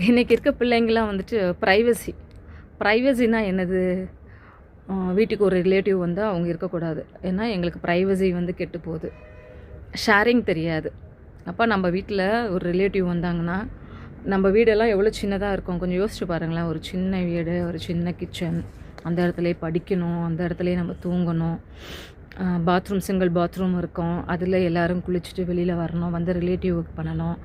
இன்றைக்கி இருக்க பிள்ளைங்களாம் வந்துட்டு ப்ரைவசினா என்னது? வீட்டுக்கு ஒரு ரிலேட்டிவ் வந்தால் அவங்க இருக்கக்கூடாது, ஏன்னா எங்களுக்கு ப்ரைவசி வந்து கெட்டு போகுது. ஷேரிங் தெரியாது. அப்போ நம்ம வீட்டில் ஒரு ரிலேட்டிவ் வந்தாங்கன்னா, நம்ம வீடெல்லாம் எவ்வளோ சின்னதாக இருக்கும் கொஞ்சம் யோசிச்சு பாருங்களேன். ஒரு சின்ன வீடு, ஒரு சின்ன கிச்சன், அந்த இடத்துலையே படிக்கணும், அந்த இடத்துலையே நம்ம தூங்கணும். பாத்ரூம், சிங்கிள் பாத்ரூம் இருக்கும், அதில் எல்லோரும் குளிச்சுட்டு வெளியில் வரணும், வந்து ரிலேட்டிவ்க்கு பண்ணணும்.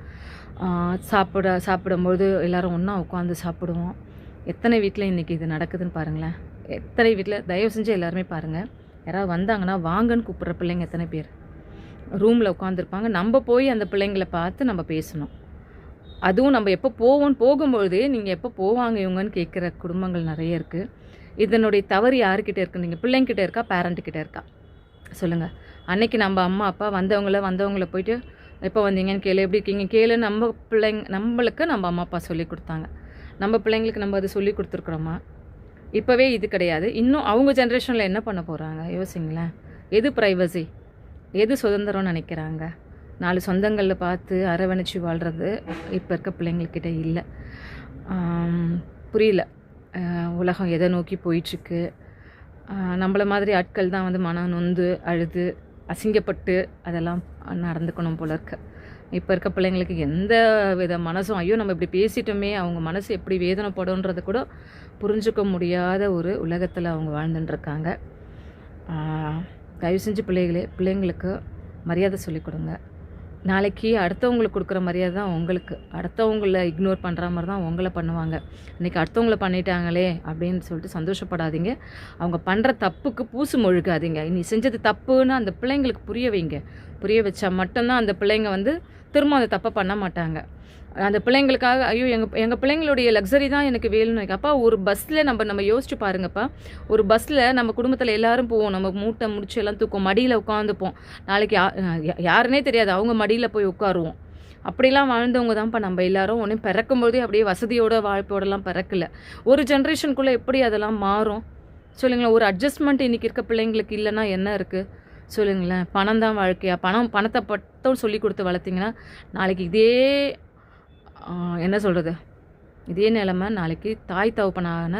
சாப்பிடும்போது எல்லோரும் ஒன்றா உட்காந்து சாப்பிடுவோம். எத்தனை வீட்டில் இன்றைக்கி இது நடக்குதுன்னு பாருங்களேன். எத்தனை வீட்டில் தயவு செஞ்சு எல்லாருமே பாருங்கள், யாராவது வந்தாங்கன்னா வாங்கன்னு கூப்பிட்ற பிள்ளைங்க எத்தனை பேர் ரூமில் உட்காந்துருப்பாங்க. நம்ம போய் அந்த பிள்ளைங்களை பார்த்து நம்ம பேசணும். அதுவும் நம்ம எப்போ போகும்பொழுதே நீங்கள் எப்போ போவாங்க இவங்கன்னு கேட்குற குடும்பங்கள் நிறைய இருக்குது. இதனுடைய தவறு யாருக்கிட்ட இருக்குது? நீங்கள் பிள்ளைங்கிட்ட இருக்கா, பேரண்ட்டுக்கிட்ட இருக்கா? சொல்லுங்கள். அன்றைக்கி நம்ம அம்மா அப்பா வந்தவங்கள போயிட்டு எப்போ வந்தீங்கன்னு கேளு, எப்படி இருக்கீங்க கேளு. நம்மளுக்கு நம்ம அம்மா அப்பா சொல்லி கொடுத்தாங்க. நம்ம பிள்ளைங்களுக்கு நம்ம அது சொல்லி கொடுத்துருக்குறோமா? இப்போவே இது கிடையாது. இன்னும் அவங்க ஜென்ரேஷனில் என்ன பண்ண போகிறாங்க யோசிங்களேன். எது ப்ரைவசி, எது சுதந்திரம்னு நினைக்கிறாங்க? 4 சொந்தங்களில் பார்த்து அரவணைச்சி வாழ்கிறது இப்போ இருக்க பிள்ளைங்கக்கிட்ட இல்லை. புரியல உலகம் எதை நோக்கி போயிட்டுருக்கு. நம்மளை மாதிரி ஆட்கள் தான் வந்து மனம் நொந்து அழுது அசிங்கப்பட்டு அதெல்லாம் நடந்துக்கணும் போல இருக்கு. இப்போ இருக்க பிள்ளைங்களுக்கு எந்த வித மனசும், ஐயோ நம்ம இப்படி பேசிட்டோமே, அவங்க மனசு எப்படி வேதனைப்படும்ன்றது கூட புரிஞ்சுக்க முடியாத ஒரு உலகத்தில் அவங்க வாழ்ந்துட்டுருக்காங்க. தயவு செஞ்சு பிள்ளைங்களுக்கு மரியாதை சொல்லிக் கொடுங்க. நாளைக்கு அடுத்தவங்களுக்கு கொடுக்குற மரியாதை தான் உங்களுக்கு. அடுத்தவங்கள இக்னோர் பண்ணுற மாதிரி தான் உங்களை பண்ணுவாங்க. இன்றைக்கி அடுத்தவங்கள பண்ணிட்டாங்களே அப்படின்னு சொல்லிட்டு சந்தோஷப்படாதீங்க. அவங்க பண்ணுற தப்புக்கு பூசு மொழுகாதீங்க. நீ செஞ்சது தப்புன்னு அந்த பிள்ளைங்களுக்கு புரிய வைங்க. புரிய வச்சா மட்டும்தான் அந்த பிள்ளைங்க வந்து திரும்ப அந்த தப்பை பண்ண மாட்டாங்க. அந்த பிள்ளைங்களுக்காக ஐயோ எங்கள் பிள்ளைங்களுடைய லக்ஸரி தான் எனக்கு வேணும்னு. அப்பா ஒரு பஸ்ஸில் நம்ம யோசிச்சு பாருங்கப்பா. ஒரு பஸ்ஸில் நம்ம குடும்பத்தில் எல்லோரும் போவோம், நம்ம மூட்டை முடிச்சு எல்லாம் தூக்கும், மடியில் உட்காந்துப்போம். நாளைக்கு யாருன்னே தெரியாது, அவங்க மடியில் போய் உட்காருவோம். அப்படிலாம் வாழ்ந்தவங்க தான்ப்பா நம்ம எல்லோரும். ஒன்றும் பிறக்கும்போதே அப்படியே வசதியோட வாழ்க்கையோடலாம் பிறக்கல. ஒரு ஜென்ரேஷனுக்குள்ளே எப்படி அதெல்லாம் மாறும் சொல்லுங்களேன். ஒரு அட்ஜஸ்ட்மெண்ட் இன்றைக்கி இருக்க பிள்ளைங்களுக்கு இல்லைன்னா என்ன இருக்குது சொல்லுங்களேன். பணம் தான் வாழ்க்கையா? பணத்தை பட்டம் சொல்லி கொடுத்து வளர்த்திங்கன்னா நாளைக்கு இதே என்ன சொல்கிறது, இதே நிலமை நாளைக்கு தாய் தகப்பனான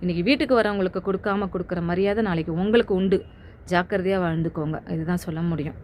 இன்றைக்கி வீட்டுக்கு வரவங்களுக்கு கொடுக்காம கொடுக்குற மரியாதை நாளைக்கு உங்களுக்கு உண்டு. ஜாக்கிரதையாக வாழ்ந்துக்கோங்க. இதுதான் சொல்ல முடியும்.